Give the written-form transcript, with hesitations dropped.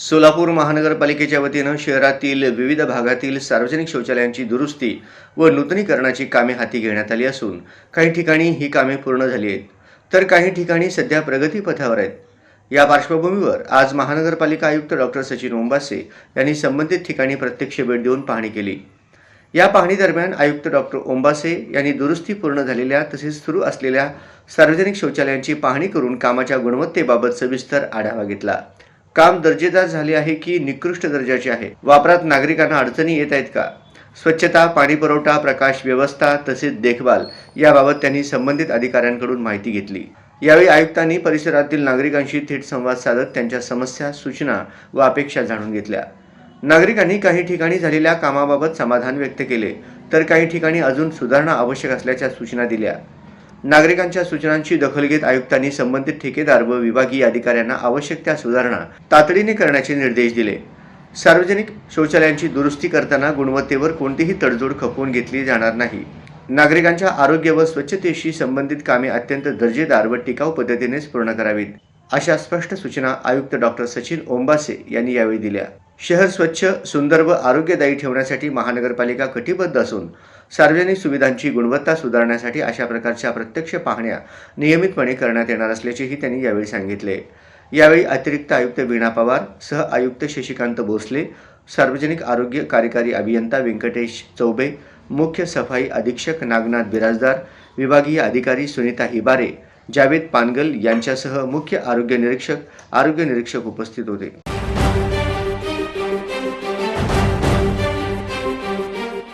सोलापूर महानगरपालिकेच्या वतीनं शहरातील विविध भागातील सार्वजनिक शौचालयांची दुरुस्ती व नूतनीकरणाची कामे हाती घेण्यात आली असून काही ठिकाणी ही कामे पूर्ण झाली आहेत, तर काही ठिकाणी सध्या प्रगतीपथावर आहेत। या पार्श्वभूमीवर आज महानगरपालिका आयुक्त डॉक्टर सचिन ओंबासे यांनी संबंधित ठिकाणी प्रत्यक्ष भेट देऊन पाहणी केली। या पाहणी दरम्यान आयुक्त डॉक्टर ओंबासे यांनी दुरुस्ती पूर्ण झालेल्या तसेच सुरू असलेल्या सार्वजनिक शौचालयांची पाहणी करून कामाच्या गुणवत्तेबाबत सविस्तर आढावा घेतला। काम दर्जेदार झाले आहे की निकृष्ट दर्जाचे आहे, वापरात नागरिकांना अडचणी येत आहेत का, स्वच्छता, पाणी पुरवठा, प्रकाश व्यवस्था तसेच देखभाल याबाबत त्यांनी संबंधित अधिकाऱ्यांकडून माहिती घेतली। यावेळी आयुक्तांनी परिसरातील नागरिकांशी थेट संवाद साधत त्यांच्या समस्या, सूचना व अपेक्षा जाणून घेतल्या। नागरिकांनी काही ठिकाणी झालेल्या कामाबाबत समाधान व्यक्त केले, तर काही ठिकाणी अजून सुधारणा आवश्यक असल्याच्या सूचना दिल्या। नागरिकांच्या सूचनांची दखल घेत आयुक्तांनी संबंधित ठेकेदार व विभागीय अधिकाऱ्यांना आवश्यक त्या सुधारणा तातडीने करण्याचे निर्देश दिले। सार्वजनिक शौचालयांची दुरुस्ती करताना गुणवत्तेवर कोणतीही तडजोड खपवून घेतली जाणार नाही। नागरिकांच्या आरोग्य व स्वच्छतेशी संबंधित कामे अत्यंत दर्जेदार व टिकाऊ पद्धतीनेच पूर्ण करावीत, अशा स्पष्ट सूचना आयुक्त डॉक्टर सचिन ओंबासे यांनी यावेळी दिल्या। शहर स्वच्छ, सुंदर व आरोग्यदायी ठेवण्यासाठी महानगरपालिका कटिबद्ध असून सार्वजनिक सुविधांची गुणवत्ता सुधारण्यासाठी अशा प्रकारच्या प्रत्यक्ष पाहण्या नियमितपणे करण्यात येणार असल्याचेही त्यांनी यावेळी सांगितले। यावेळी अतिरिक्त आयुक्त वीणा पवार, सह आयुक्त शशिकांत भोसले, सार्वजनिक आरोग्य कार्यकारी अभियंता व्यंकटेश चौबे, मुख्य सफाई अधीक्षक नागनाथ बिराजदार, विभागीय अधिकारी सुनीता हिबारे, जावेद पानगल यांच्यासह मुख्य आरोग्य निरीक्षक उपस्थित होते।